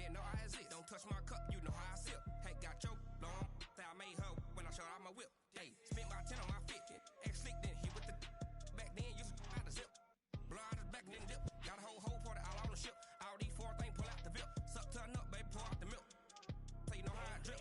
Man, no, I is it. Don't touch my cup, you know how I sip. Hey, got your long. I made her when I showed out my whip. Hey, spent my 10 on my fit. Ex-slick, then hit with the back then, used to out the zip. Blow out his back, then dip. Got a whole party all on the ship. All these four things, pull out the VIP. Suck to a nut, baby, pour out the milk. So you know how I drip.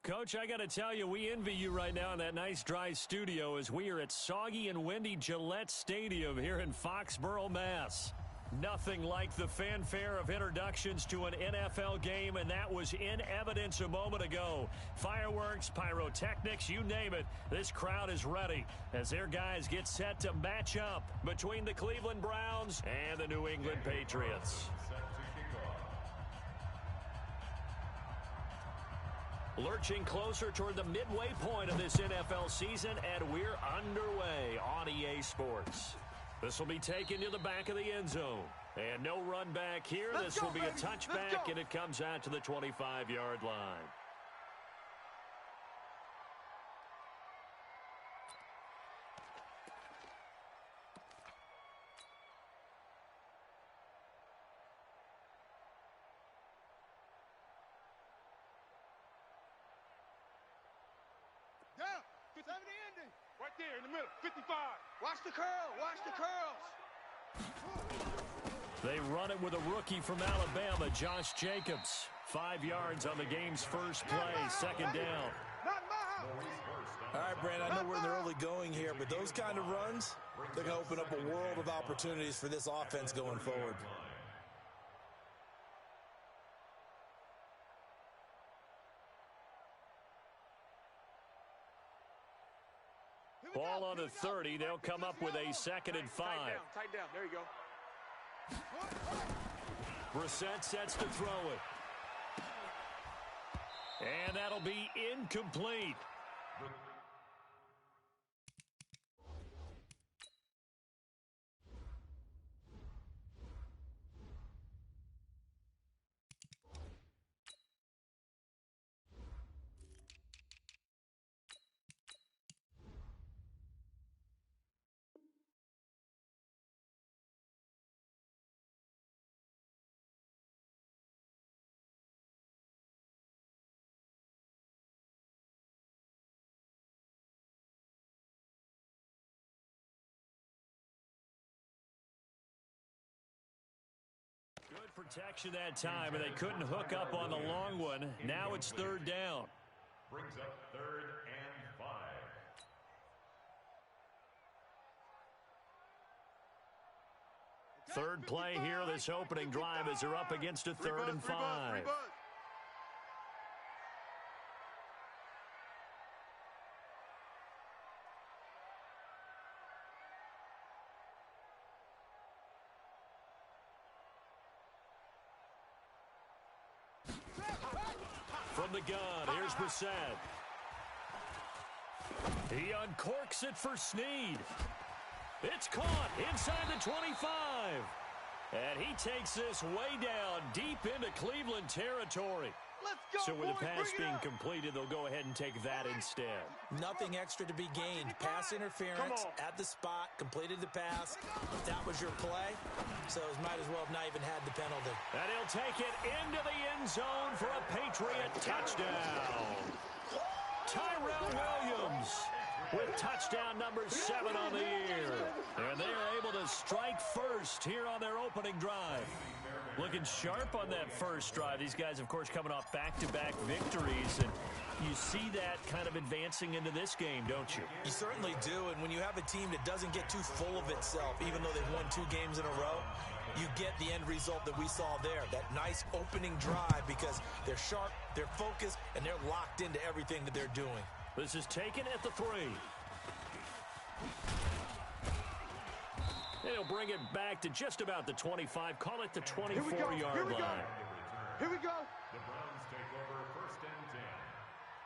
Coach, I got to tell you, we envy you right now in that nice dry studio as we are at soggy and windy Gillette Stadium here in Foxborough, Mass. Nothing like the fanfare of introductions to an NFL game, and that was in evidence a moment ago. Fireworks, pyrotechnics, you name it. This crowd is ready as their guys get set to match up between the Cleveland Browns and the New England Patriots. Lurching closer toward the midway point of this NFL season, and we're underway on EA Sports. This will be taken to the back of the end zone. And no run back here. This will be a touchback, and it comes out to the 25-yard line. Down, 70 ending. Right there in the middle, 55. Watch the curl, watch the curls. They run it with a rookie from Alabama, Josh Jacobs. 5 yards on the game's first play, second down. Not my house. All right, Brandon, I know we're in the early going here, but those kind of runs, they're going to open up a world of opportunities for this offense going forward. Ball on the 30. They'll come up with a second and 5. Tight down. There you go. Brissett sets to throw it. And that'll be incomplete. Good protection that time, and they couldn't hook up on the long one. Now it's third down. Brings up 3rd and 5. Third play here, this opening drive as they're up against a 3rd and 5. From the gun, here's Brissett. He uncorks it for Snead. It's caught inside the 25. And he takes this way down deep into Cleveland territory. Let's go, so with the boys, pass being completed, they'll go ahead and take that instead. Nothing extra to be gained. Pass interference at the spot, completed the pass. That was your play, so might as well have not even had the penalty. And he'll take it into the end zone for a Patriot touchdown. Tyrell Williams with touchdown number 7 on the year. And they are able to strike first here on their opening drive. Looking sharp on that first drive. These guys, of course, coming off back-to-back victories. And you see that kind of advancing into this game, don't you? You certainly do, and when you have a team that doesn't get too full of itself, even though they've won 2 games in a row, you get the end result that we saw there, that nice opening drive, because they're sharp, they're focused, and they're locked into everything that they're doing. This is taken at the 3. And he'll bring it back to just about the 25. Call it the 24-yard line. Here we go. The Browns take over 1st and 10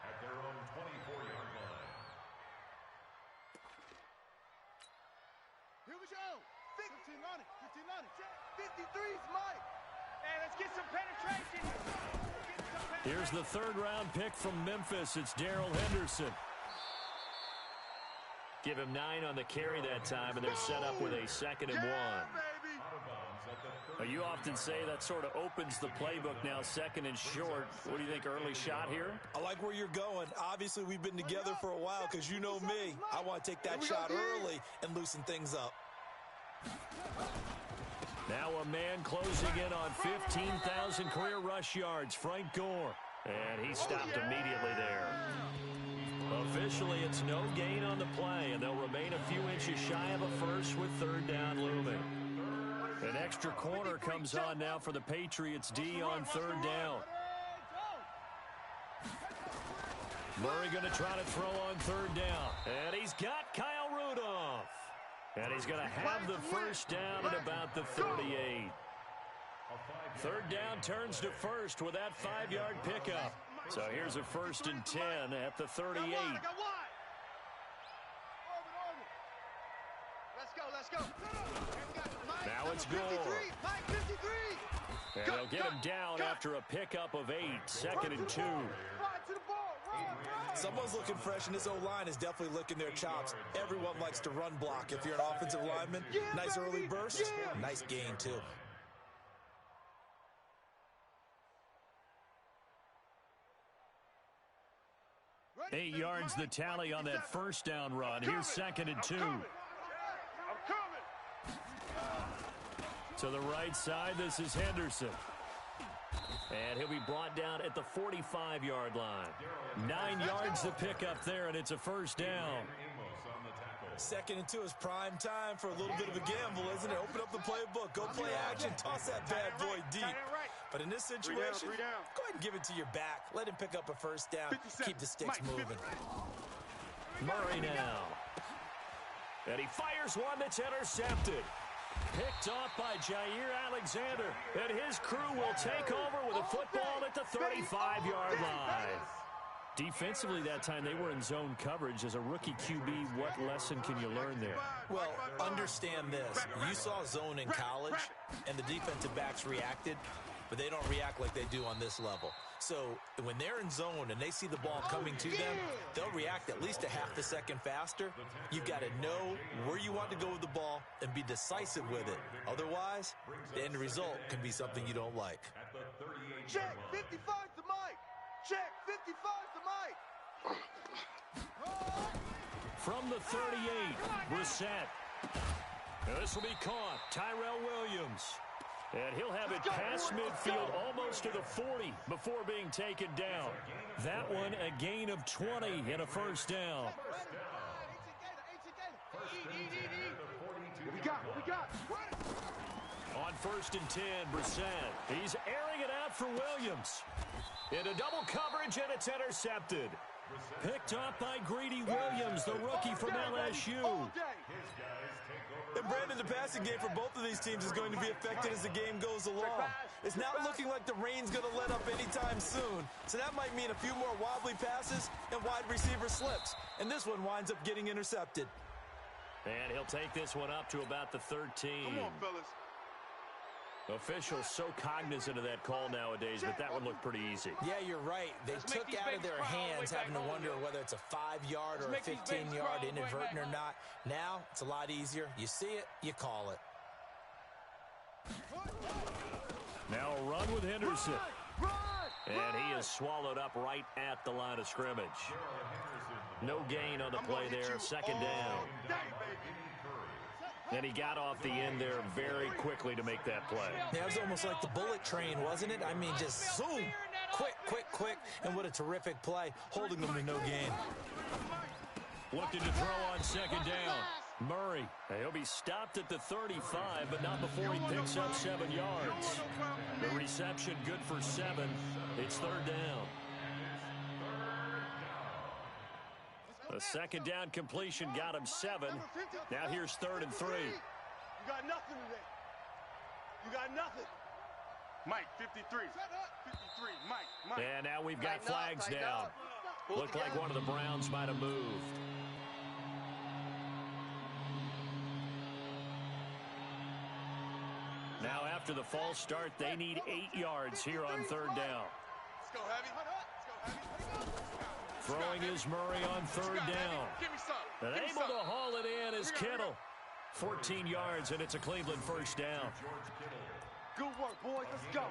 at their own 24-yard line. Here we go. 15 on it. 15 on it. 53's Mike. Hey, let's get some penetration. Here's the 3rd-round pick from Memphis. It's Darrell Henderson. Give him 9 on the carry that time, and they're set up with a 2nd and 1. You often say that sort of opens the playbook now, 2nd and short. What do you think, early shot here? I like where you're going. Obviously, we've been together for a while because you know me. I want to take that shot early and loosen things up. Now a man closing in on 15,000 career rush yards, Frank Gore. And he stopped immediately there. Officially, it's no gain on the play, and they'll remain a few inches shy of a first with 3rd down looming. An extra corner comes on now for the Patriots D on 3rd down. Murray going to try to throw on 3rd down. And he's got Kyle Rudolph. And he's going to have the first down at about the 38. 3rd down turns to first with that 5-yard pickup. So here's a 1st and 10 at the 38. Let's go. Now it's Gore. And they'll get him down after a pickup of 8. 2nd and 2. Someone's looking fresh, and this O-line is definitely licking their chops. Everyone likes to run block. If you're an offensive lineman, nice early burst, nice gain, too. Eight yards the tally on that first down run. Here's 2nd and 2. To the right side, this is Henderson. And he'll be brought down at the 45-yard line. 9 yards to pick up there, and it's a first down. 2nd and 2 is prime time for a little bit of a gamble, isn't it? Open up the playbook, go play action, toss that bad boy deep. But in this situation, go ahead and give it to your back. Let him pick up a first down. Keep the sticks moving. Murray now. And he fires one that's intercepted. Picked off by Jair Alexander. And his crew will take over with a football at the 35-yard line. Defensively that time, they were in zone coverage. As a rookie QB, what lesson can you learn there? Well, understand this. You saw zone in college, and the defensive backs reacted, but they don't react like they do on this level. So when they're in zone and they see the ball coming to them, they'll react at least a half a second faster. You've got to know where you want to go with the ball and be decisive with it. Otherwise, the end result can be something you don't like. Check, 55's the mic. Check, 55's the mic. From the 38, Brissett. Now this will be caught. Tyrell Williams. And he'll have it past midfield almost to the 40 before being taken down. That one a gain of 20 and a first down. What we got? On 1st and 10, Brissett. He's airing it out for Williams. Into double coverage, and it's intercepted. Picked up by Greedy Williams, the rookie from LSU. And Brandon, the passing game for both of these teams is going to be affected as the game goes along. It's not looking like the rain's going to let up anytime soon. So that might mean a few more wobbly passes and wide receiver slips. And this one winds up getting intercepted. And he'll take this one up to about the 13. Come on, fellas. Officials so cognizant of that call nowadays, but that one looked pretty easy. Yeah, you're right. They took out of their hands having to wonder whether it's a 5-yard or a 15-yard inadvertent or not. Now, it's a lot easier. You see it, you call it. Now a run with Henderson. And he is swallowed up right at the line of scrimmage. No gain on the play there, 2nd down. And he got off the end there very quickly to make that play. Yeah, it was almost like the bullet train, wasn't it? I mean, just zoom. Quick, and what a terrific play, holding them to no gain. Looking to throw on second down. Murray, he'll be stopped at the 35, but not before he picks up 7 yards. The reception good for 7. It's third down. The second down completion got him 7. Now here's 3rd and 3. You got nothing today. You got nothing. Mike, 53. 53, Mike. And now we've got flags down. Looked like one of the Browns might have moved. Now after the false start, they need 8 yards here on third down. Let's go, Heavy. Throwing is Murray on third down. Give me some. And able to haul it in is Kittle. 14 yards, and it's a Cleveland first down. Good work, boys. Let's go.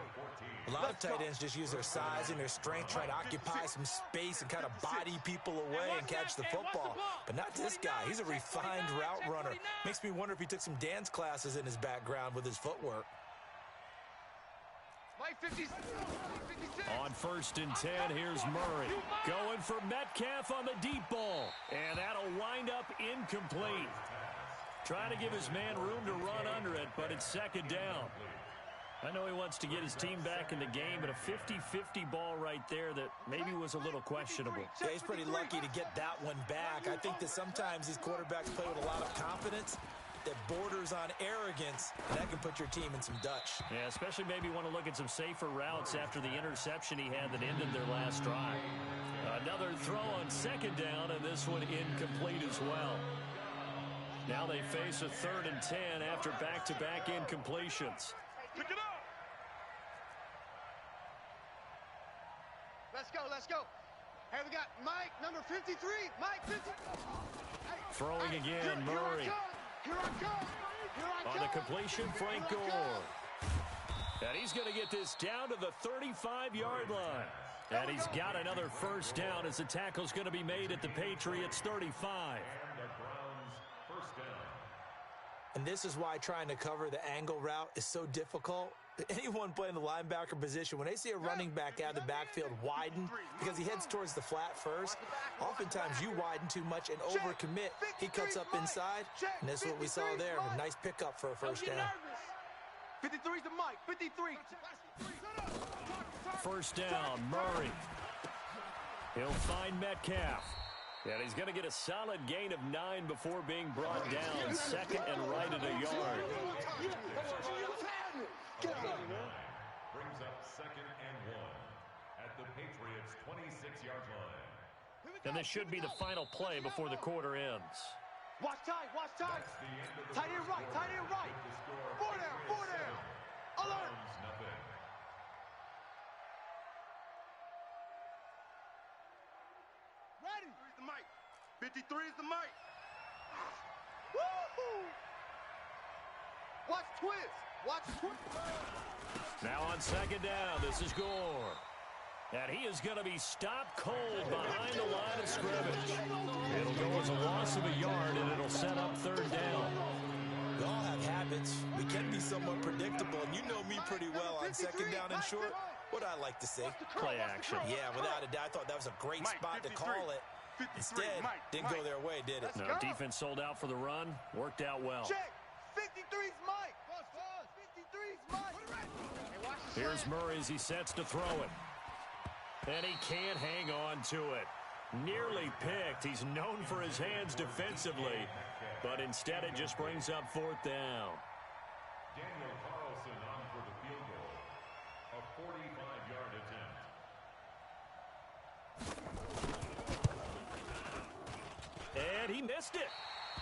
A lot of tight ends just use their size and their strength, try to occupy some space and kind of body people away and catch the football. But not this guy. He's a refined route runner. Makes me wonder if he took some dance classes in his background with his footwork. Mike, 56. On 1st and 10, here's Murray. Going for Metcalf on the deep ball. And that'll wind up incomplete. Trying to give his man room to run under it, but it's second down. I know he wants to get his team back in the game, but a 50-50 ball right there that maybe was a little questionable. Yeah, he's pretty lucky to get that one back. I think that sometimes these quarterbacks play with a lot of confidence that borders on arrogance, and that can put your team in some Dutch. Yeah, especially maybe want to look at some safer routes after the interception he had that ended their last drive. Another throw on second down, and this one incomplete as well. Now they face a 3rd and 10 after back-to-back incompletions. Pick it up. Let's go. Hey, we got Mike, number 53. Mike, 50. Throwing again, Murray. Here I come. On the completion, Frank Gore. And he's going to get this down to the 35-yard line. And he's got another first down as the tackle's going to be made at the Patriots 35. And this is why trying to cover the angle route is so difficult. Anyone playing the linebacker position, when they see a running back out of the backfield widen because he heads towards the flat first, oftentimes you widen too much and overcommit. He cuts up inside, and that's what we saw there. A nice pickup for a first down. 53's the Mike. 53. First down, Murray. He'll find Metcalf. And he's going to get a solid gain of 9 before being brought down. Second and right at a yard. Brings up 2nd and 1 at the Patriots' 26-yard line. And this should be the final play before the quarter ends. Watch time. Tight end right. 4 down. Alert. Nothing. Ready. 53's the Mike. 53's the Mike. Woo-hoo. Watch twist. Now on second down, this is Gore. And he is going to be stopped cold behind the line of scrimmage. It'll go as a loss of a yard, and it'll set up third down. We all have habits. We can be somewhat predictable, and you know me pretty well on second down and short. What I like to see. Play action. Yeah, without a doubt. I thought that was a great spot to call it. Instead, didn't go their way, did it? No, defense sold out for the run. Worked out well. Check. 53's Mike. 53's Mike. Here's Murray as he sets to throw it. And he can't hang on to it. Nearly picked. He's known for his hands defensively, but instead it just brings up 4th down. Daniel Carlson on for the field goal. A 45-yard attempt. And he missed it.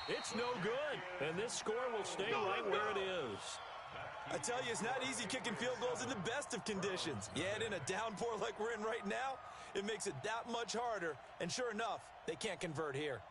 It's no good. And this score will stay right where it is. I tell you, it's not easy kicking field goals in the best of conditions. Yet in a downpour like we're in right now, it makes it that much harder. And sure enough, they can't convert here.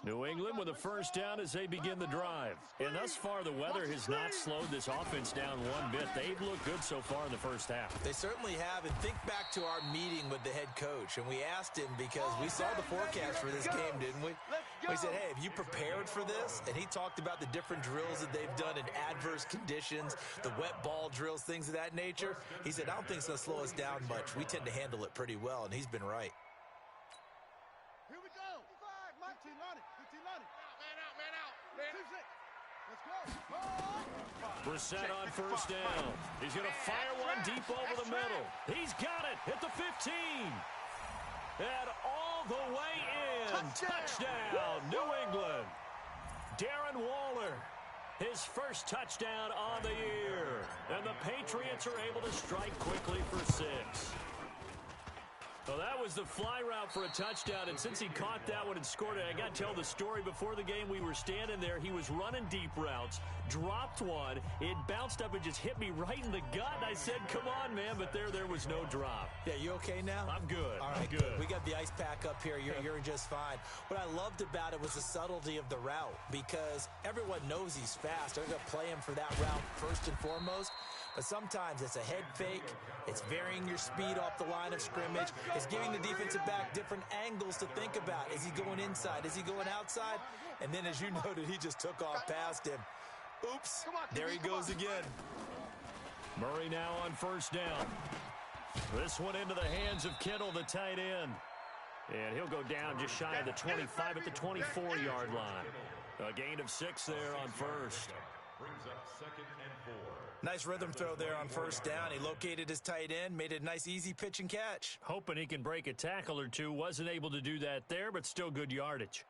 New England with a first down as they begin the drive. And thus far, the weather has not slowed this offense down one bit. They've looked good so far in the first half. They certainly have. And think back to our meeting with the head coach. And we asked him because we saw the forecast for this game, didn't we? We said, hey, have you prepared for this? And he talked about the different drills that they've done in adverse conditions, the wet ball drills, things of that nature. He said, I don't think it's going to slow us down much. We tend to handle it pretty well, and he's been right. Here we go. 15 on it. 15 on it. Man out. 2-6. Let's go. Brissett on first down. He's going to fire one deep over the middle. He's got it at the 15. And all the way in. Touchdown, New England. Darren Waller, his first touchdown on the year. And the Patriots are able to strike quickly for 6. Well, that was the fly route for a touchdown, and since he caught that one and scored it, I got to tell the story. Before the game, we were standing there. He was running deep routes, dropped one. It bounced up and just hit me right in the gut, and I said, come on, man, but there was no drop. Yeah, you okay now? I'm good. All right, I'm good. We got the ice pack up here. You're just fine. What I loved about it was the subtlety of the route, because everyone knows he's fast. They're going to play him for that route first and foremost. But sometimes it's a head fake. It's varying your speed off the line of scrimmage. It's giving the defensive back different angles to think about. Is he going inside? Is he going outside? And then, as you noted, he just took off past him. Oops. There he goes again. Murray now on first down. This one into the hands of Kittle, the tight end. And he'll go down just shy of the 25 at the 24-yard line. A gain of 6 there on first. Brings up 2nd and 4. Nice rhythm throw there on first down. He located his tight end, made it a nice, easy pitch and catch. Hoping he can break a tackle or two. Wasn't able to do that there, but still good yardage.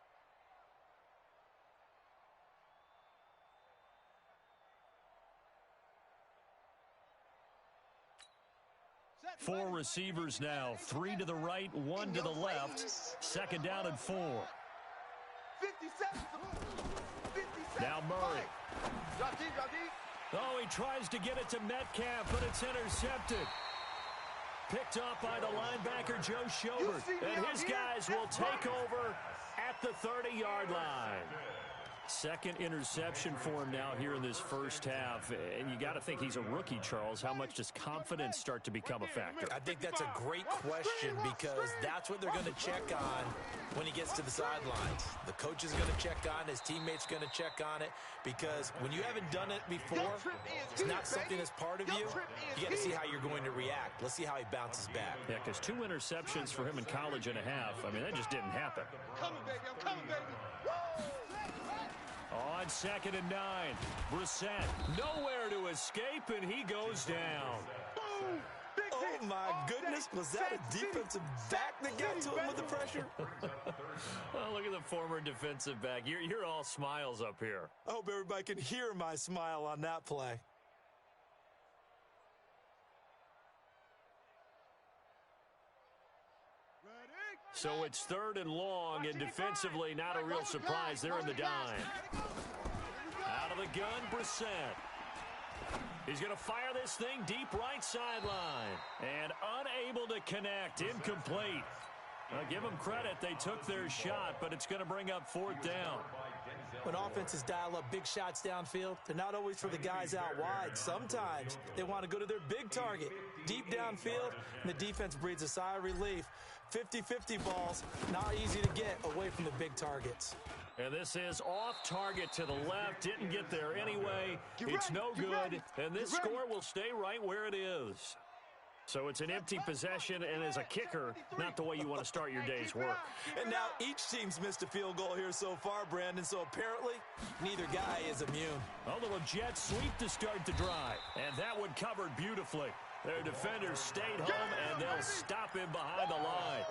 Four receivers now. 3 to the right, 1 to the left. Second down and 4. 57. Now Murray. Oh, he tries to get it to Metcalf, but it's intercepted. Picked up by the linebacker, Joe Schobert. And his guys will take over at the 30-yard line. Second interception for him now here in this first half. And you got to think he's a rookie, Charles. How much does confidence start to become a factor? I think that's a great question, because that's what they're going to check on when he gets to the sidelines. The coach is going to check on, his teammates going to check on it, because when you haven't done it before, it's not something that's part of you. You got to see how you're going to react. Let's see how he bounces back. Yeah, because 2 interceptions for him in college and a half. I mean, that just didn't happen. I'm coming, baby. On 2nd and 9, Brissett nowhere to escape, and he goes down. Boom! Oh, my goodness. Was that a defensive back that got to him with the pressure? Well, look at the former defensive back. You're all smiles up here. I hope everybody can hear my smile on that play. So it's 3rd and long, and defensively not a real surprise. They're in the dime. Out of the gun, Brissett. He's going to fire this thing deep right sideline. And unable to connect. Incomplete. Well, give them credit. They took their shot, but it's going to bring up 4th down. When offenses dial up big shots downfield, they're not always for the guys out wide. Sometimes they want to go to their big target, deep downfield, and the defense breathes a sigh of relief. 50-50 balls, not easy to get away from the big targets. And this is off target to the left. Didn't get there anyway. It's no good, and this score will stay right where it is. So it's an empty possession, and as a kicker, not the way you want to start your day's work. And now each team's missed a field goal here so far, Brandon, so apparently neither guy is immune. A little jet sweep to start the drive, and that one covered beautifully. Their defenders stayed home, and they'll stop him behind the line.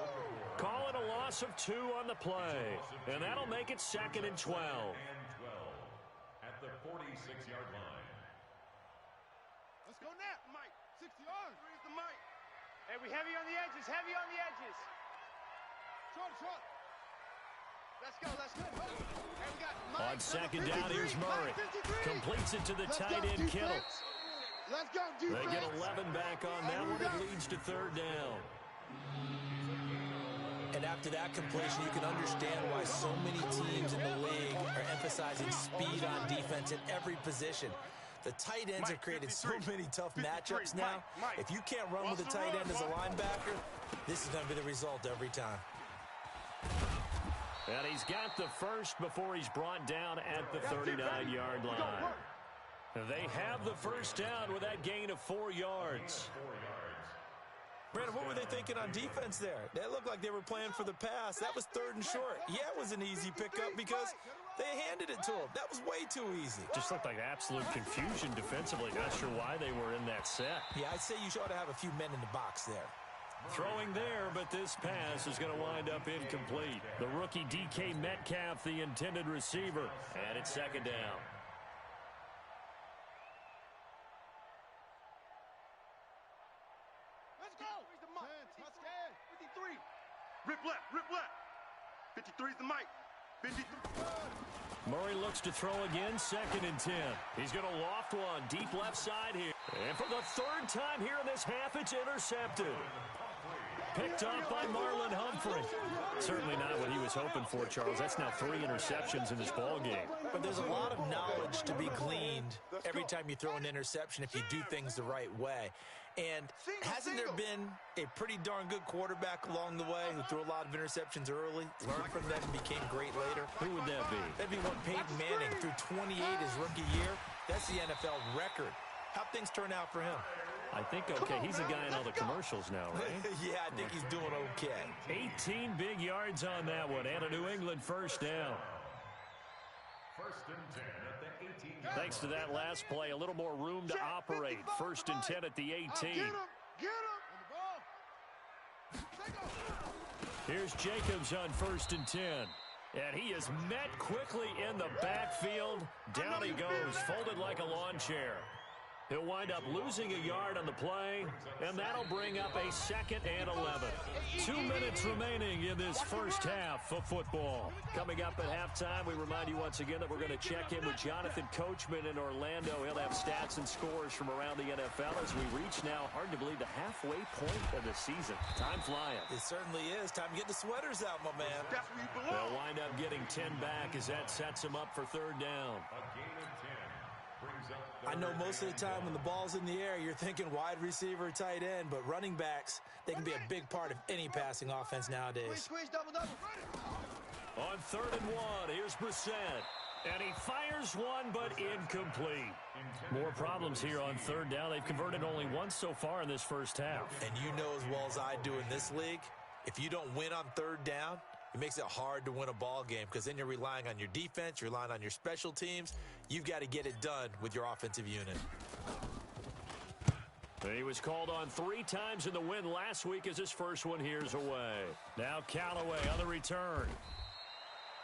Call it a loss of 2 on the play, and that'll make it 2nd and 12. At the 46-yard line. Let's go now, Mike. 60 yards. Where's the Mike? Hey, we heavy on the edges. Heavy on the edges. Short. Let's go. Hey, we got Mike. On 2nd down, here's Murray. Completes it to the tight end, Kittle. Let's go, defense. They get 11 back on that one. It leads to 3rd down. And after that completion, you can understand why so many teams in the league are emphasizing speed on defense in every position. The tight ends have created so many tough matchups now. If you can't run with a tight end as a linebacker, this is going to be the result every time. And he's got the first before he's brought down at the 39-yard line. They have the first down with that gain of 4 yards. Brandon, what were they thinking on defense there? They looked like they were playing for the pass. That was 3rd and short. Yeah, it was an easy pickup because they handed it to him. That was way too easy. Just looked like absolute confusion defensively. Not sure why they were in that set. Yeah, I'd say you ought to have a few men in the box there. Throwing there, but this pass is going to wind up incomplete. The rookie DK Metcalf, the intended receiver, and it's 2nd down. Let's go. 53. Rip left. 53's the mic. 53. Murray looks to throw again, 2nd and 10. He's going to loft one deep left side here. And for the 3rd time here in this half, it's intercepted. Picked off by Marlon Humphrey. Certainly not what he was hoping for, Charles. That's now 3 interceptions in this ball game. But there's a lot of knowledge to be gleaned every time you throw an interception if you do things the right way. And hasn't there been a pretty darn good quarterback along the way who threw a lot of interceptions early, learned from them, and became great later? Who would that be? That'd be one Peyton Manning threw 28 his rookie year. That's the NFL record. How'd things turn out for him? I think okay. He's a guy in all the commercials now, right? Yeah, I think he's doing okay. 18 big yards on that one, and a New England first down. 1st and 10 at the 18. Thanks to that last play, a little more room to operate. 1st and 10 at the 18. Get him. Here's Jacobs on 1st and 10. And he is met quickly in the backfield. Down he goes, folded like a lawn chair. He'll wind up losing a yard on the play, and that'll bring up a 2nd and 11. 2 minutes remaining in this first half of football. Coming up at halftime, we remind you once again that we're going to check in with Jonathan Coachman in Orlando. He'll have stats and scores from around the NFL as we reach now, hard to believe, the halfway point of the season. Time flying. It certainly is. Time to get the sweaters out, my man. They'll wind up getting 10 back as that sets him up for 3rd down. A gain of 10 brings up I know most of the time when the ball's in the air, you're thinking wide receiver, tight end, but running backs, they can be a big part of any passing offense nowadays. On 3rd and 1, here's Brissett. And he fires one, but incomplete. More problems here on 3rd down. They've converted only once so far in this first half. And you know as well as I do in this league, if you don't win on 3rd down, it makes it hard to win a ball game because then you're relying on your defense, you're relying on your special teams. You've got to get it done with your offensive unit. He was called on 3 times in the win last week as his first one here's away. Now Callaway on the return.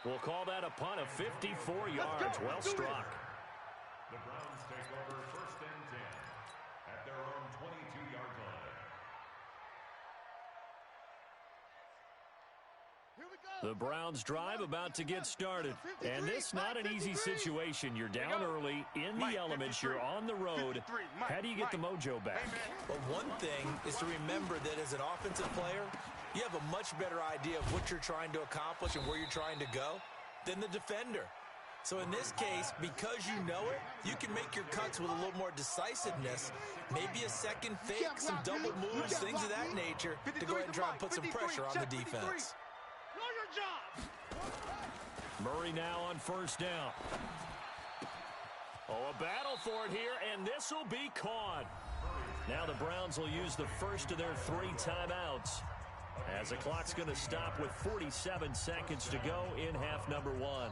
We'll call that a punt of 54 yards. Well struck. The Browns take over 1st and 10 at their own 22-yard line. The Browns drive about to get started. And this not an easy situation. You're down early, in the elements, you're on the road. How do you get the mojo back? Well, one thing is to remember that as an offensive player, you have a much better idea of what you're trying to accomplish and where you're trying to go than the defender. So in this case, because you know it, you can make your cuts with a little more decisiveness, maybe a second fake, some double moves, things of that nature, to go ahead and try and put some pressure on the defense. Murray now on 1st down. Oh, a battle for it here, and this will be caught. Now the Browns will use the first of their 3 timeouts as the clock's going to stop with 47 seconds to go in half number 1.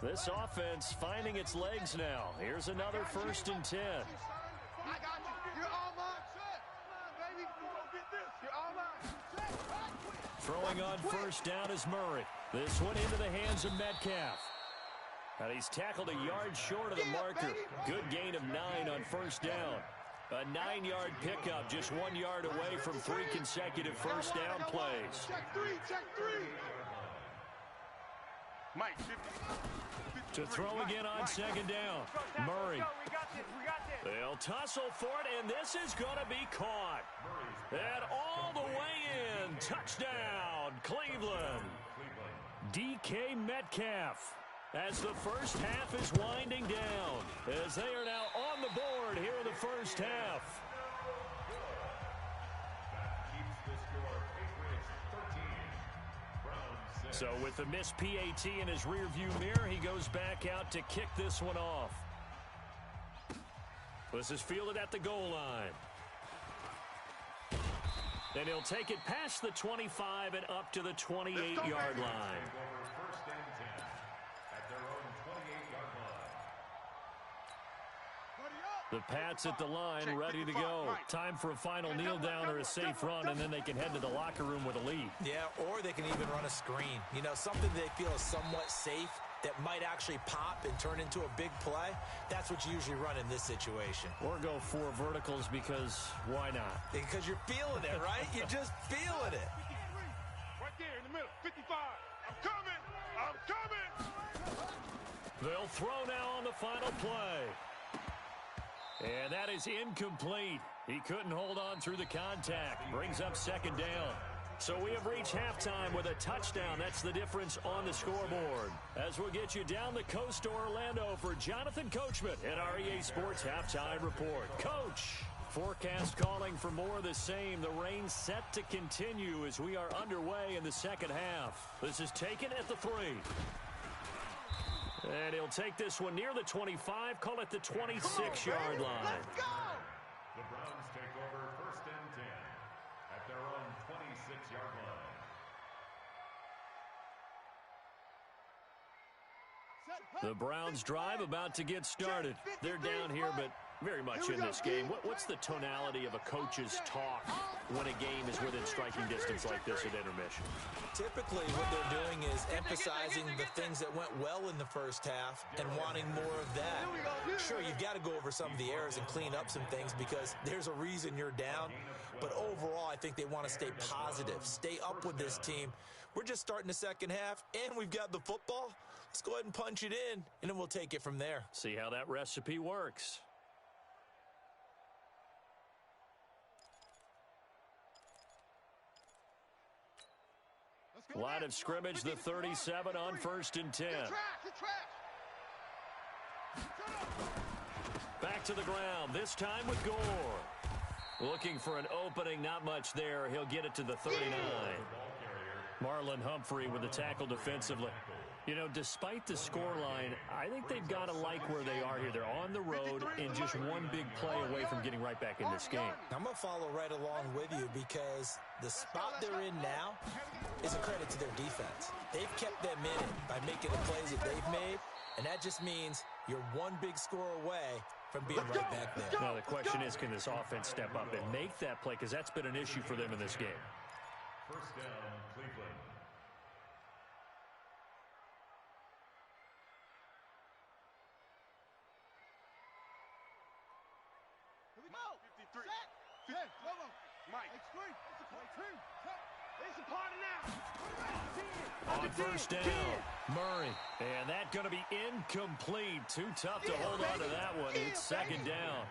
This offense finding its legs now. Here's another 1st and 10. I got you. You're all mine. Come on, baby. You gonna get this. You're all mine. Throwing on 1st down is Murray. This one into the hands of Metcalf. And he's tackled a yard short of the marker. Good gain of 9 on 1st down. A 9-yard pickup, just 1 yard away from 3 consecutive 1st down plays. Check 3. Mike, 50, To throw again on second down. Murray. We got this. We got this. They'll tussle for it, and this is going to be caught. And all the way in. Touchdown, Cleveland. DK Metcalf. As the first half is winding down, as they are now on the board here in the first half. So with the missed PAT in his rearview mirror, he goes back out to kick this one off. This is fielded at the goal line. And he'll take it past the 25 and up to the 28-yard line. The Pats at the line, ready to go. Time for a final kneel down or a safe run, and then they can head to the locker room with a lead. Yeah, or they can even run a screen. You know, something they feel is somewhat safe that might actually pop and turn into a big play. That's what you usually run in this situation. Or go 4 verticals because why not? Because you're feeling it, right? You're just feeling it. Right there in the middle, 55. I'm coming. I'm coming. They'll throw now on the final play. And that is incomplete. He couldn't hold on through the contact. Brings up second down. So we have reached halftime with a touchdown. That's the difference on the scoreboard. As we'll get you down the coast to Orlando for Jonathan Coachman at our EA Sports Halftime Report. Coach, forecast calling for more of the same. The rain set to continue as we are underway in the second half. This is taken at the 3. And he'll take this one near the 25, call it the 26-yard line. Let's go. The Browns take over first and 10 at their own 26-yard line. The Browns drive about to get started. They're down here, but very much in this game. What's the tonality of a coach's talk when a game is within striking distance like this at intermission? Typically, what they're doing is emphasizing the things that went well in the first half and wanting more of that. Sure, you've got to go over some of the errors and clean up some things because there's a reason you're down. But overall, I think they want to stay positive, stay up with this team. We're just starting the second half, and we've got the football. Let's go ahead and punch it in, and then we'll take it from there. See how that recipe works. Line of scrimmage, the 37 on first and 10. Back to the ground, this time with Gore. Looking for an opening, not much there. He'll get it to the 39. Marlon Humphrey with the tackle defensively. You know, despite the scoreline, I think they've got to like where they are here. They're on the road and just one big play away from getting right back in this game. I'm going to follow right along with you because the spot they're in now is a credit to their defense. They've kept them in it by making the plays that they've made, and that just means you're one big score away from being right back there. Now, the question is, can this offense step up and make that play? Because that's been an issue for them in this game. First down, Cleveland. On first down, Murray. And that going to be incomplete. Too tough to hold on to that one. It's second down.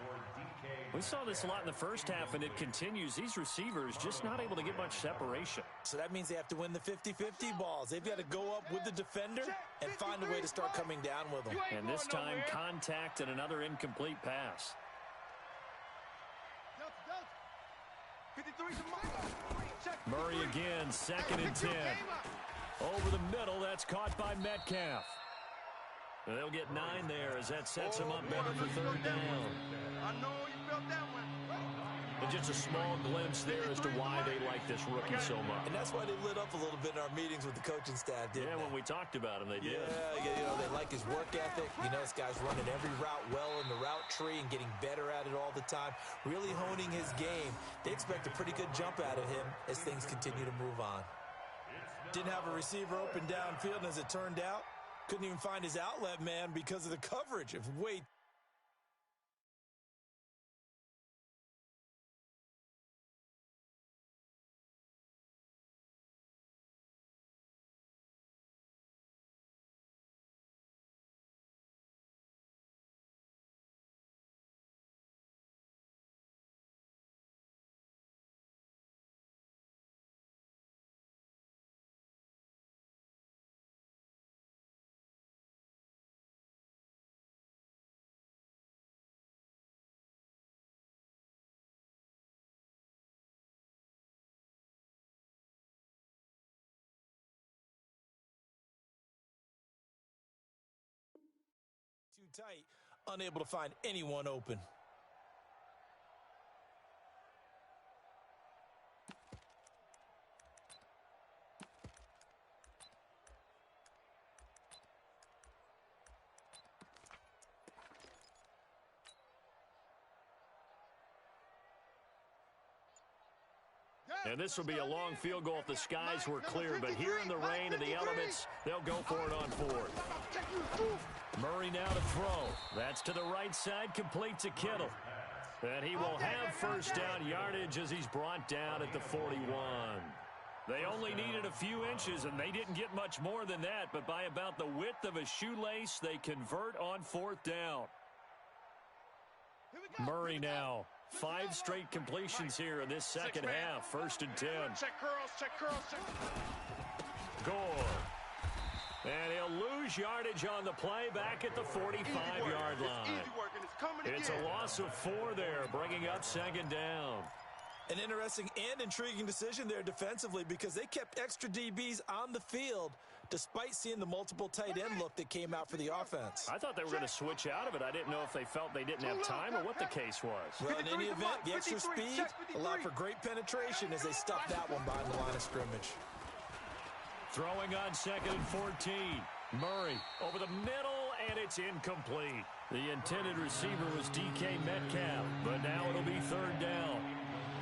We saw this a lot in the first half, and it continues. These receivers just not able to get much separation. So that means they have to win the 50-50 balls. They've got to go up with the defender and find a way to start coming down with them. And this time, contact and another incomplete pass. Murray again, second and 10. Over the middle, that's caught by Metcalf. They'll get 9 there as that sets him up better for third down. I know you felt that one. And just a small glimpse there as to why they like this rookie so much. And that's why they lit up a little bit in our meetings with the coaching staff, didn't they? Yeah, when we talked about him, they did. Yeah, you know, they like his work ethic. You know, this guy's running every route well in the route tree and getting better at it all the time, really honing his game. They expect a pretty good jump out of him as things continue to move on. Didn't have a receiver open downfield, and as it turned out, couldn't even find his outlet man because of the coverage of way tight, unable to find anyone open. And this will be a long field goal if the skies were clear. But here in the rain and the elements, they'll go for it on fourth. Murray now to throw. That's to the right side, complete to Kittle. And he will have first down yardage as he's brought down at the 41. They only needed a few inches, and they didn't get much more than that. But by about the width of a shoelace, they convert on fourth down. Murray now. 5 straight completions here in this second half. First and 10. Check curls, check curls, check. Gore. And he'll lose yardage on the play back at the 45-yard line. It's a loss of 4 there, bringing up second down. An interesting and intriguing decision there defensively because they kept extra DBs on the field despite seeing the multiple tight end look that came out for the offense. I thought they were going to switch out of it. I didn't know if they felt they didn't have time or what the case was. Well, in any event, the extra speed allowed for great penetration as they stopped that one behind the line of scrimmage. Throwing on second and 14. Murray over the middle, and it's incomplete. The intended receiver was DK Metcalf, but now it'll be third down.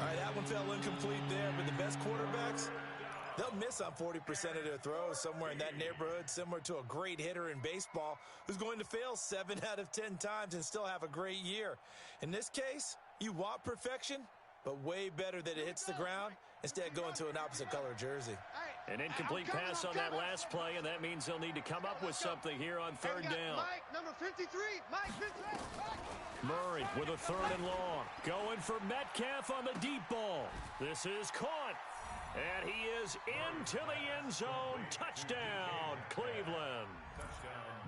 All right, that one fell incomplete there, but the best quarterbacks, they'll miss on 40% of their throws, somewhere in that neighborhood, similar to a great hitter in baseball who's going to fail 7 out of 10 times and still have a great year. In this case, you want perfection, but way better that it hits the ground instead of going to an opposite color jersey. An incomplete pass on that last play, and that means they'll need to come up with something here on third down. Mike, number 53. Mike, 53. Murray with a third and long. Going for Metcalf on the deep ball. This is caught. And he is into the end zone. Touchdown, Cleveland.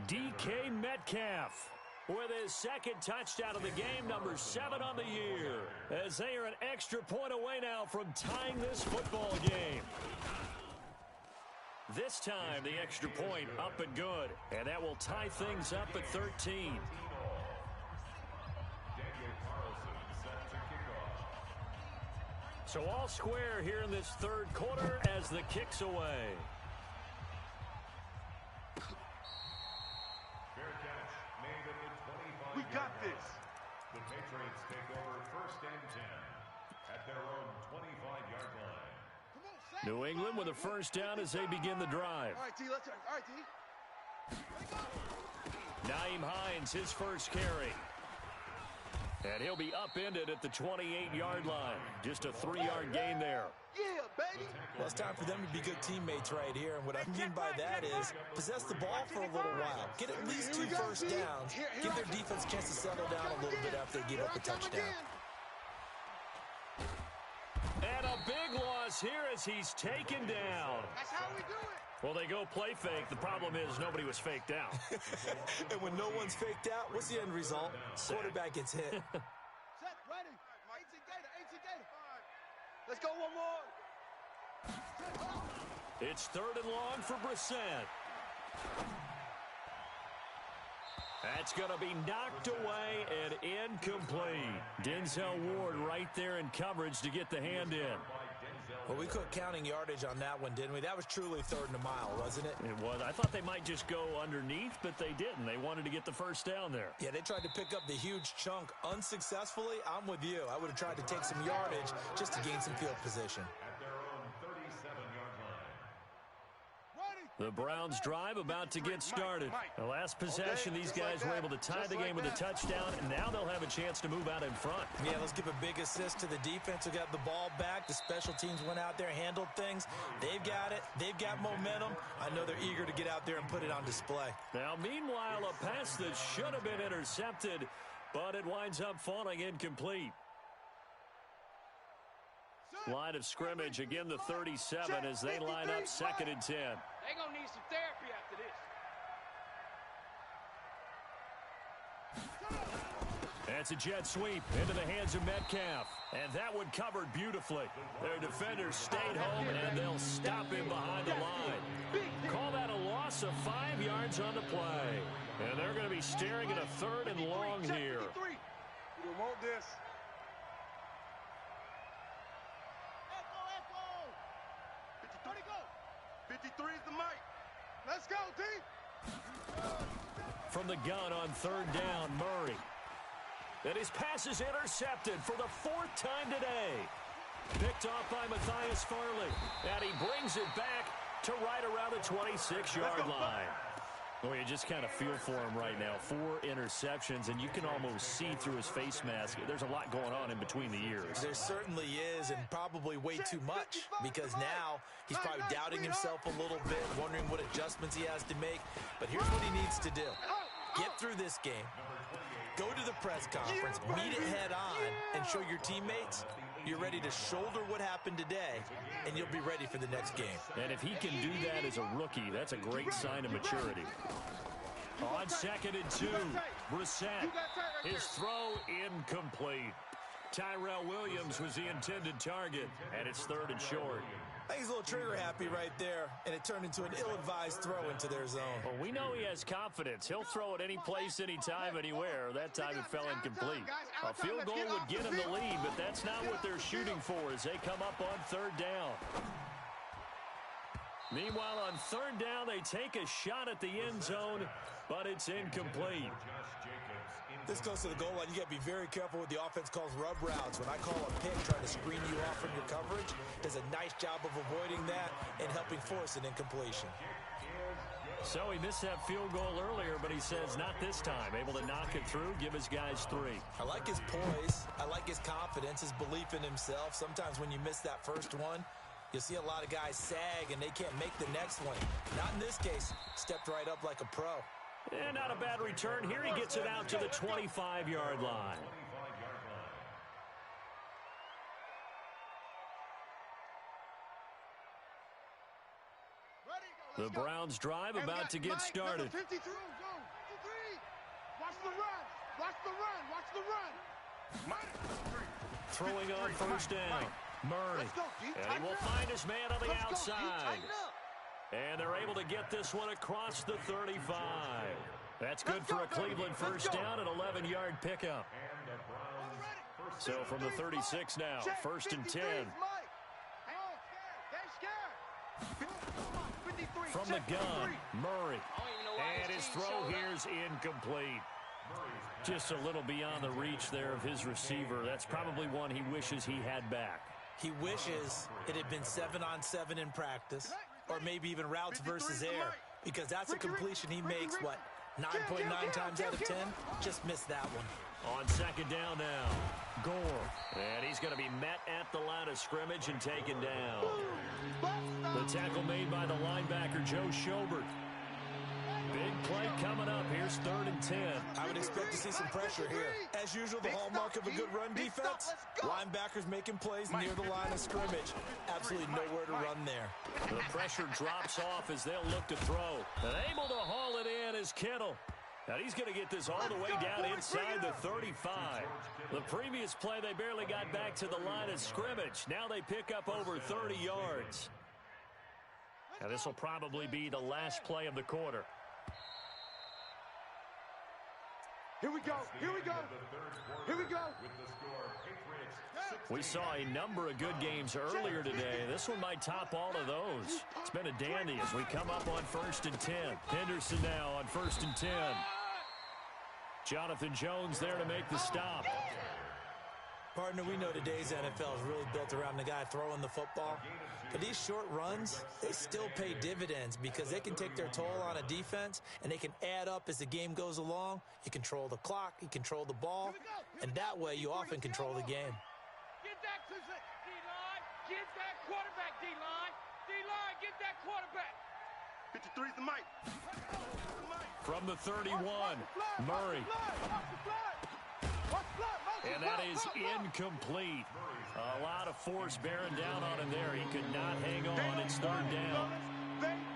DK Metcalf with his second touchdown of the game, number 7 on the year, as they are an extra point away now from tying this football game. This time, the extra point up and good, and that will tie things up at 13. So all square here in this third quarter as the kick's away. Fair catch made at the 25. We got this. The Patriots take over first and 10 at their own 25-yard line. New England with a first down as they begin the drive. All right, T, let's all right, T. Nyheim Hines, his first carry. And he'll be upended at the 28-yard line. Just a 3-yard gain there. Yeah, baby. Well, it's time for them to be good teammates right here. And what I mean by that is possess the ball for a little while. Get at least 2 first downs. Give their defense a chance to settle down a little bit after they give up a touchdown. And a big loss here as he's taken down. That's how we do it. Well, they go play fake. The problem is nobody was faked out. And when no one's faked out, what's the end result? Quarterback gets hit. Set, ready. Ancient Gator. Let's go one more. It's third and long for Brissett. That's going to be knocked away and incomplete. Denzel Ward right there in coverage to get the hand in. Well, we quit counting yardage on that one, didn't we? That was truly third and a mile, wasn't it? It was. I thought they might just go underneath, but they didn't. They wanted to get the first down there. Yeah, they tried to pick up the huge chunk unsuccessfully. I'm with you. I would have tried to take some yardage just to gain some field position. At their own 37-yard line. The Browns drive about to get started. The last possession, these guys were able to tie the game with a touchdown, and now they'll have a chance to move out in front. Yeah, let's give a big assist to the defense who got the ball back. The special teams went out there, handled things. They've got it. They've got momentum. I know they're eager to get out there and put it on display. Now, meanwhile, a pass that should have been intercepted, but it winds up falling incomplete. Line of scrimmage, again the 37 as they line up second and 10. They're going to need some therapy after this. That's a jet sweep into the hands of Metcalf. And that one covered beautifully. Their defenders stayed home, and they'll stop him behind the line. Call that a loss of 5 yards on the play. And they're going to be staring at a 3rd and long here. We don't want this. Echo. 53 is the mic. Let's go, D. From the gun on 3rd down, Murray. And his pass is intercepted for the 4th time today. Picked off by Matthias Farley. And he brings it back to right around the 26-yard line. Well, you just kind of feel for him right now. 4 interceptions, and you can almost see through his face mask. There's a lot going on in between the ears. There certainly is, and probably way too much, because now he's probably doubting himself a little bit, wondering what adjustments he has to make. But here's what he needs to do. Get through this game. Go to the press conference, meet it head on, and show your teammates you're ready to shoulder what happened today, and you'll be ready for the next game. And if he can do that as a rookie, that's a great sign of maturity. On 2nd and 2, Brissett. His throw incomplete. Tyrell Williams was the intended target, and it's 3rd and short. I think he's a little trigger happy right there, and it turned into an ill-advised throw into their zone. Well, we know he has confidence. He'll throw it any place, anytime, anywhere. That time it fell incomplete. A field goal would get him the lead, but that's not what they're shooting for as they come up on 3rd down. Meanwhile, on 3rd down, they take a shot at the end zone, but it's incomplete. This goes to the goal line. You got to be very careful with the offense calls rub routes. When I call a pick trying to screen you off from your coverage, does a nice job of avoiding that and helping force an incompletion. So he missed that field goal earlier, but he says not this time. Able to knock it through, give his guys 3. I like his poise. I like his confidence, his belief in himself. Sometimes when you miss that first one, you'll see a lot of guys sag and they can't make the next one. Not in this case. Stepped right up like a pro. And not a bad return. Here he gets it out to the 25-yard line. The Browns drive about to get started. 53. Watch the run. Watch the run. Watch the run. Throwing on 1st down. Murray. And he will find his man on the outside. And they're able to get this one across the 35. That's good for a Cleveland 1st down and 11-yard pickup. So from the 36 now, 1st and 10. From the gun, Murray. And his throw here's incomplete. Just a little beyond the reach there of his receiver. That's probably one he wishes he had back. He wishes it had been 7-on-7 in practice, or maybe even routes versus air, because that's a completion he makes, 9.9 times out of 10? Just missed that one. On 2nd down now, Gore. And he's going to be met at the line of scrimmage and taken down. The tackle made by the linebacker, Joe Schobert. Big play coming up. Here's 3rd and 10. I would expect to see some pressure here. As usual, the hallmark of a good run defense, linebackers making plays near the line of scrimmage. Absolutely nowhere to run there. The pressure drops off as they'll look to throw. And able to haul it in is Kittle. Now he's going to get this all the way down inside the 35. The previous play, they barely got back to the line of scrimmage. Now they pick up over 30 yards. Now this will probably be the last play of the quarter. Here we go. Here we go. Here we go. We saw a number of good games earlier today. This one might top all of those. It's been a dandy as we come up on 1st and 10. Henderson now on 1st and 10. Jonathan Jones there to make the stop. Partner, we know today's NFL is really built around the guy throwing the football. But these short runs, they still pay dividends because they can take their toll on a defense and they can add up as the game goes along. You control the clock, you control the ball, and that way you often control the game. Get that to the D-line. Get that quarterback, D-line. D-line, get that quarterback. 53's the mic. From the 31, Murray. And that is incomplete. A lot of force bearing down on him there. He could not hang on. It's 3rd down.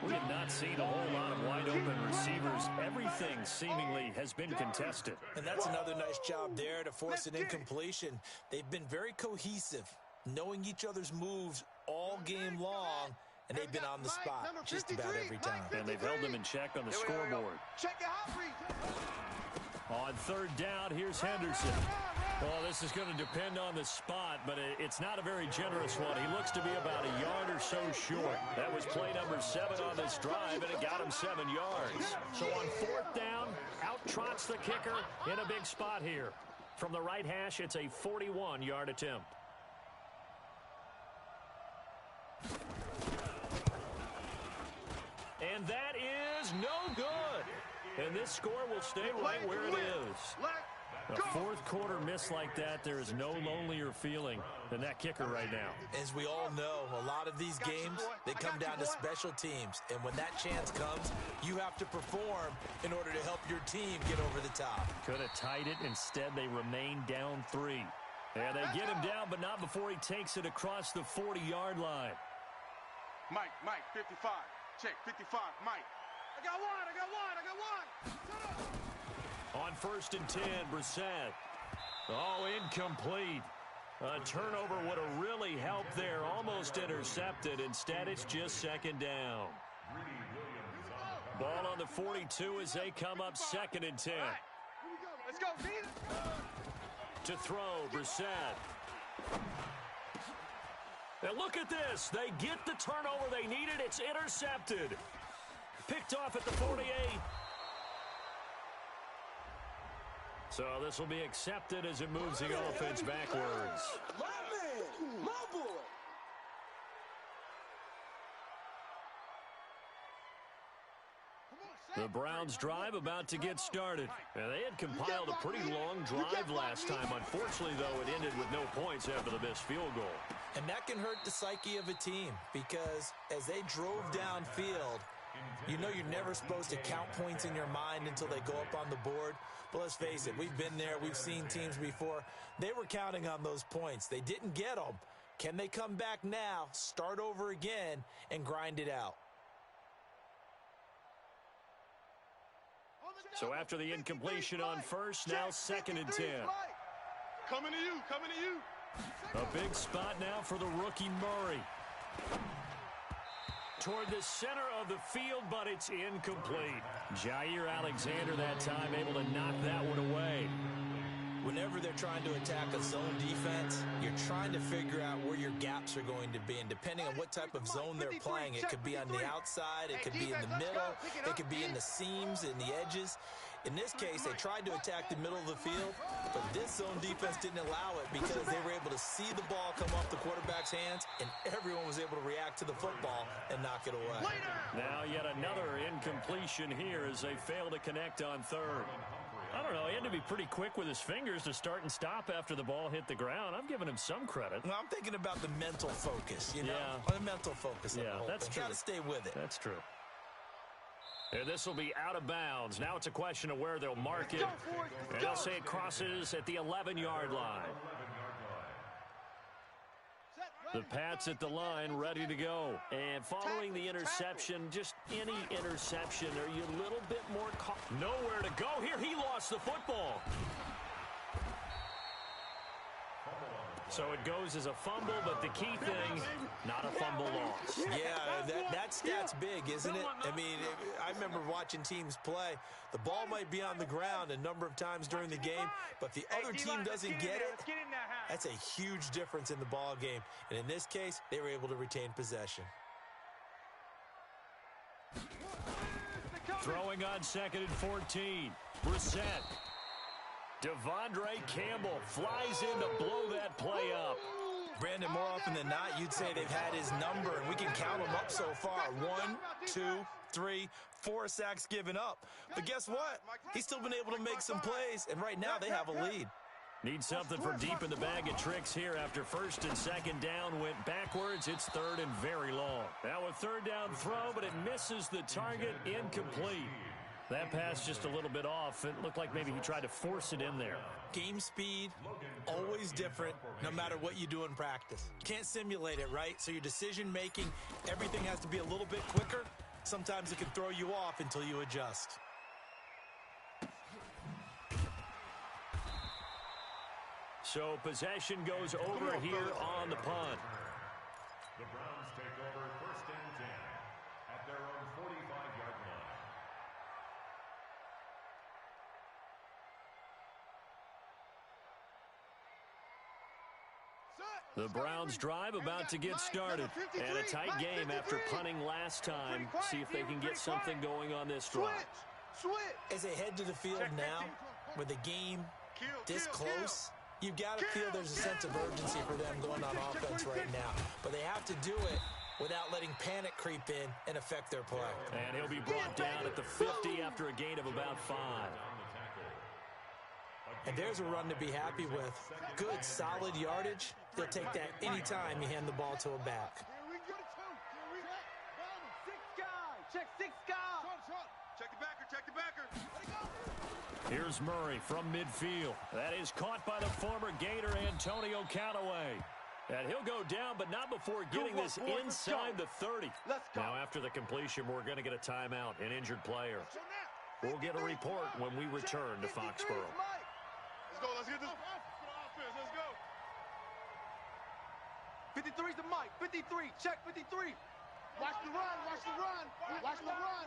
We have not seen a whole lot of wide-open receivers. Everything seemingly has been contested. And that's another nice job there to force an incompletion. They've been very cohesive, knowing each other's moves all game long, and they've been on the spot just about every time. And they've held them in check on the scoreboard. Check the hot read. On third down, here's Henderson. Well, this is going to depend on the spot, but it's not a very generous one. He looks to be about a yard or so short. That was play number 7 on this drive, and it got him 7 yards. So on fourth down, out trots the kicker in a big spot here. From the right hash, it's a 41-yard attempt. And that is no good. And this score will stay right where it is. A fourth quarter miss like that, there is no lonelier feeling than that kicker right now. As we all know, a lot of these games, they come down to special teams. And when that chance comes, you have to perform in order to help your team get over the top. Could have tied it. Instead, they remain down 3. And they get him down, but not before he takes it across the 40-yard line. Mike, 55. Check, 55, Mike. I got one. On 1st and 10, Brissett. Oh, incomplete. A turnover would have really helped there. Almost intercepted. Instead, it's just 2nd down. Ball on the 42 as they come up 2nd and 10. Let's go, Pete. To throw, Brissett. And look at this. They get the turnover they needed. It's intercepted. Picked off at the 48. So this will be accepted as it moves the offense backwards. My man, my boy. The Browns drive about to get started. And they had compiled a pretty long drive last time. Unfortunately, though, it ended with no points after the missed field goal. And that can hurt the psyche of a team because as they drove downfield, you know you're never supposed to count points in your mind until they go up on the board. But let's face it, we've been there. We've seen teams before. They were counting on those points. They didn't get them. Can they come back now, start over again, and grind it out? So after the incompletion on first, now 2nd and 10. Coming to you. A big spot now for the rookie Murray. Toward the center of the field, but it's incomplete. Jair Alexander that time able to knock that one away. Whenever they're trying to attack a zone defense, you're trying to figure out where your gaps are going to be. And depending on what type of zone they're playing, it could be on the outside, it could be in the middle, it could be in the seams, in the edges. In this case, they tried to attack the middle of the field, but this zone defense didn't allow it because they were able to see the ball come off the quarterback's hands, and everyone was able to react to the football and knock it away. Now yet another incompletion here as they fail to connect on 3rd. I don't know. He had to be pretty quick with his fingers to start and stop after the ball hit the ground. I'm giving him some credit. Well, I'm thinking about the mental focus, you know? Yeah. The mental focus. Yeah, that's true. Got to stay with it. That's true. And this will be out of bounds. Now it's a question of where they'll mark it. And they'll say it crosses at the 11-yard line. The Pats at the line, ready to go. And following the interception, just any interception, are you a little bit more nowhere to go here? He lost the football. So it goes as a fumble, but the key thing, not a fumble loss. Yeah, that stat's big, isn't it? I mean, I remember watching teams play. The ball might be on the ground a number of times during the game, but if the other team doesn't get it, that's a huge difference in the ball game. And in this case, they were able to retain possession. Throwing on 2nd and 14. Brissett. Devondre Campbell flies in to blow that play up. Brandon, more often than not, you'd say they've had his number, and we can count them up so far. 1, 2, 3, 4 sacks given up. But guess what? He's still been able to make some plays, and right now they have a lead. Need something from deep in the bag of tricks here after 1st and 2nd down went backwards. It's 3rd and very long. Now a 3rd down throw, but it misses the target, incomplete. That pass just a little bit off. It looked like maybe he tried to force it in there. Game speed, always different, no matter what you do in practice. You can't simulate it, right? So your decision-making, everything has to be a little bit quicker. Sometimes it can throw you off until you adjust. So possession goes over here on the punt. The Browns take over 1st and 10. The Browns drive about to get started. And a tight game after punting last time. See if they can get something going on this drive. As they head to the field now, with the game this close, you've got to feel there's a sense of urgency for them going on offense right now. But they have to do it without letting panic creep in and affect their play. And he'll be brought down at the 50 after a gain of about 5. And there's a run to be happy with. Good, solid yardage. They'll take that anytime you hand the ball to a back. Check 6 guys. Check the backer. Here's Murray from midfield. That is caught by the former Gator Antonio Callaway. And he'll go down, but not before getting this inside the 30. Now, after the completion, we're going to get a timeout, an injured player. We'll get a report when we return to Foxborough. Let's go. Let's get this offense. Let's go. 53's the mic. 53. Check 53. Watch the run. Watch the run. Watch the run.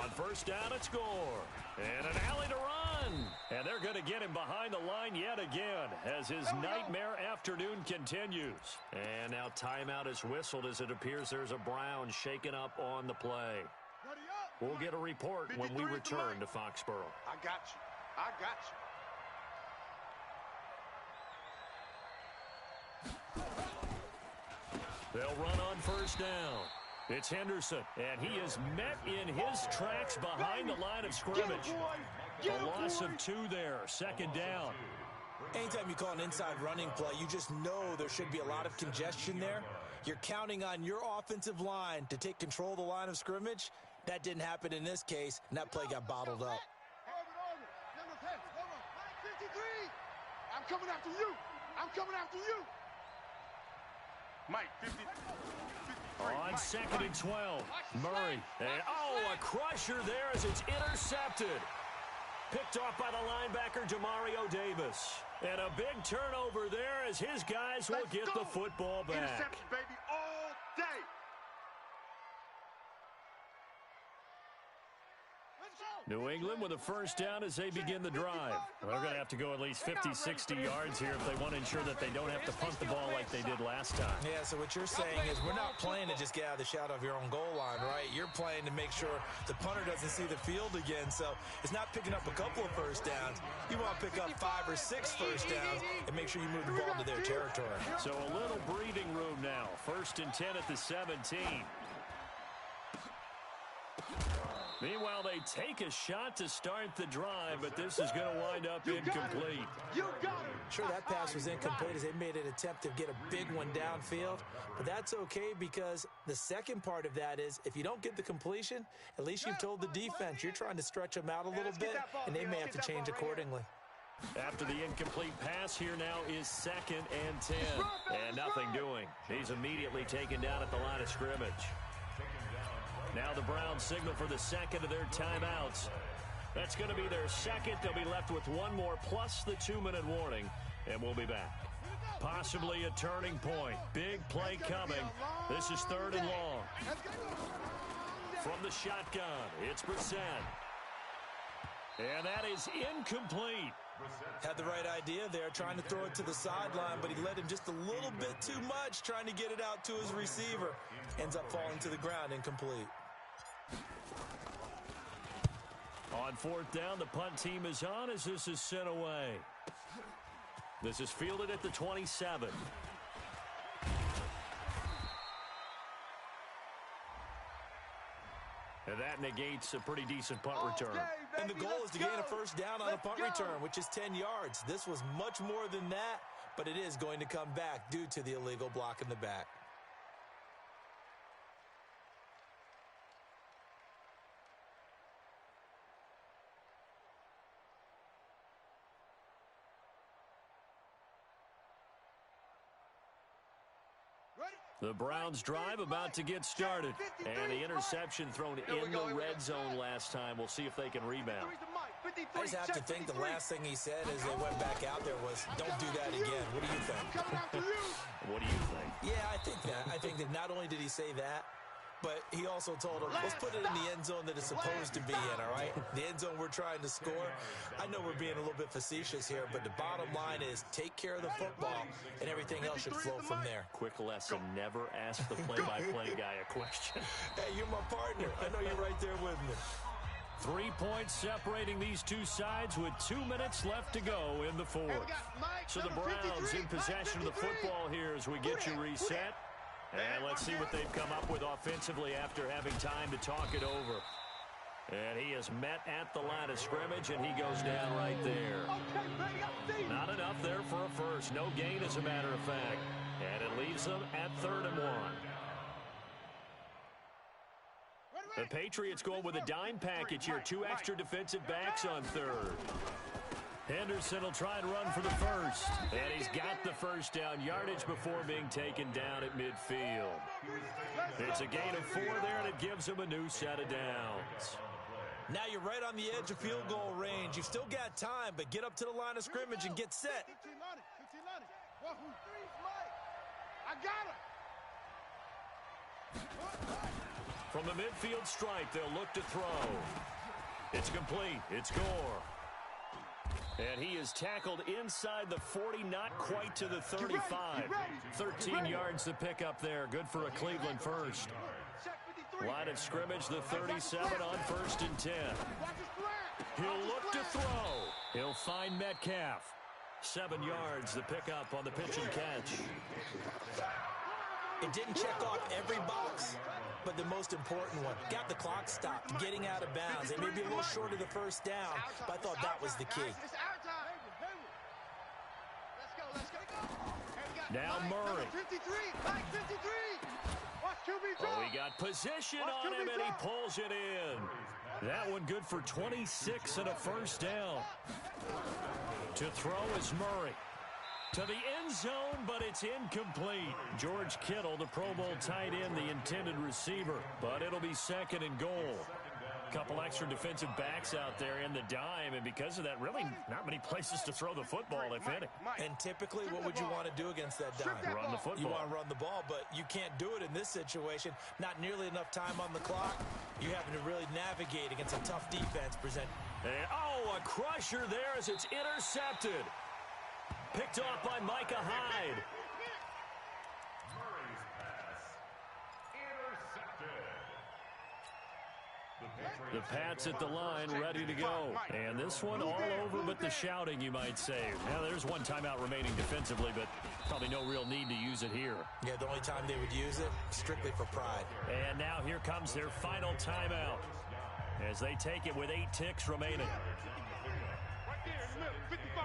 On first down, it's Gore. And an alley to run. And they're going to get him behind the line yet again as his nightmare afternoon continues. And now timeout is whistled as it appears there's a Brown shaken up on the play. We'll get a report when we return to Foxborough. I got you. I got you. They'll run on first down. It's Henderson, and he is met in his tracks behind the line of scrimmage. A loss of 2 there, second down. Anytime you call an inside running play, you just know there should be a lot of congestion there. You're counting on your offensive line to take control of the line of scrimmage. That didn't happen in this case, and that play got bottled up. I'm coming after you. I'm coming after you. Mike, 50. On second and 12, Murray. And, a crusher there as it's intercepted. Picked off by the linebacker, Demario Davis. And a big turnover there as his guys will get the football back. Interception, baby, all day. New England with a first down as they begin the drive. They're going to have to go at least 50, 60 yards here if they want to ensure that they don't have to punt the ball like they did last time. Yeah, so what you're saying is we're not playing to just get out of the shadow of your own goal line, right? You're playing to make sure the punter doesn't see the field again. So it's not picking up a couple of first downs. You want to pick up 5 or 6 first downs and make sure you move the ball into their territory. So a little breathing room now. First and 10 at the 17. Meanwhile, they take a shot to start the drive, but this is going to wind up incomplete. You got it. Sure, that pass was incomplete as they made an attempt to get a big one downfield, but that's okay because the second part of that is if you don't get the completion, at least you've told the defense you're trying to stretch them out a little bit, and they may have to change accordingly. After the incomplete pass, here now is second and 10, and nothing doing. He's immediately taken down at the line of scrimmage. Now the Browns signal for the second of their timeouts. That's going to be their second. They'll be left with one more plus the 2-minute warning, and we'll be back. Possibly a turning point. Big play coming. This is third and long. From the shotgun, it's Brissett. And that is incomplete. Had the right idea there, trying to throw it to the sideline, but he led him just a little bit too much, trying to get it out to his receiver. Ends up falling to the ground, incomplete. On fourth down, the punt team is on as this is sent away. This is fielded at the 27. And that negates a pretty decent punt return. And the goal is to gain a first down on a punt return, which is 10 yards. This was much more than that, but it is going to come back due to the illegal block in the back. The Browns drive about to get started. And the interception thrown in the red zone last time. We'll see if they can rebound. I just have to think the last thing he said as they went back out there was, don't do that again. What do you think? What do you think? Yeah, I think that. I think that not only did he say that, but he also told him, let's put it in the end zone that it's supposed to be in, all right? The end zone we're trying to score. I know we're being a little bit facetious here, but the bottom line is take care of the football, and everything else should flow from there. Quick lesson, never ask the play-by-play guy a question. Hey, you're my partner. I know you're right there with me. 3 points separating these two sides with 2 minutes left to go in the fourth. So the Browns in possession of the football here as we get you reset. And let's see what they've come up with offensively after having time to talk it over. And he is met at the line of scrimmage, and he goes down right there. Not enough there for a first. No gain, as a matter of fact. And it leaves them at 3rd and 1. The Patriots going with a dime package here. 2 extra defensive backs on 3rd. Henderson will try and run for the first. And he's got the first down yardage before being taken down at midfield. It's a gain of 4 there, and it gives him a new set of downs. Now you're right on the edge of field goal range. You've still got time, but get up to the line of scrimmage and get set. I got him. From the midfield stripe, they'll look to throw. It's complete. It's Gore. And he is tackled inside the 40, not quite to the 35. 13 yards to pick up there. Good for a Cleveland first. Line of scrimmage, the 37 on 1st and 10. He'll look to throw. He'll find Metcalf. 7 yards to pick up on the pitch and catch. It didn't check off every box, but the most important one. Got the clock stopped, getting out of bounds. It may be a little short of the first down, but I thought that was the key. Now Murray. 53, Mike 53. Oh, he got position on him, and he pulls it in. That one good for 26 and a first down. To throw is Murray. To the end zone, but it's incomplete. George Kittle, the Pro Bowl tight end, the intended receiver. But it'll be 2nd and goal. Couple extra defensive backs out there in the dime, and because of that, really not many places to throw the football, if any. And typically, what would you want to do against that dime? Run the football. You want to run the ball, but you can't do it in this situation. Not nearly enough time on the clock. You're having to really navigate against a tough defense present. And, a crusher there as it's intercepted. Picked off by Micah Hyde. Murray's pass intercepted. The Pats at the line, ready to go. And this one all over but the shouting, you might say. Now, there's one timeout remaining defensively, but probably no real need to use it here. Yeah, the only time they would use it, strictly for pride. And now here comes their final timeout as they take it with 8 ticks remaining. Right there in the middle, 55.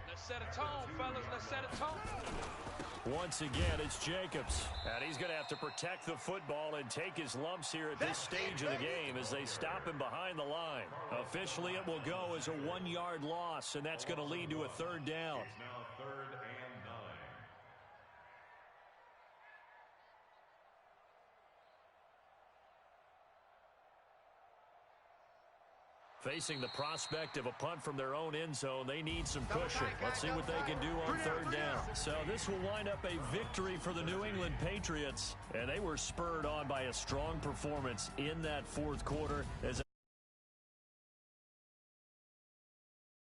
Let's set a tone, fellas. Let's set a tone. Once again, it's Jacobs. And he's going to have to protect the football and take his lumps here at this stage of the game as they stop him behind the line. Officially, it will go as a 1-yard loss, and that's going to lead to a 3rd down. It's now 3rd and 9. Facing the prospect of a punt from their own end zone, they need some cushion. Let's see what they can do on 3rd down. So this will wind up a victory for the New England Patriots, and they were spurred on by a strong performance in that 4th quarter as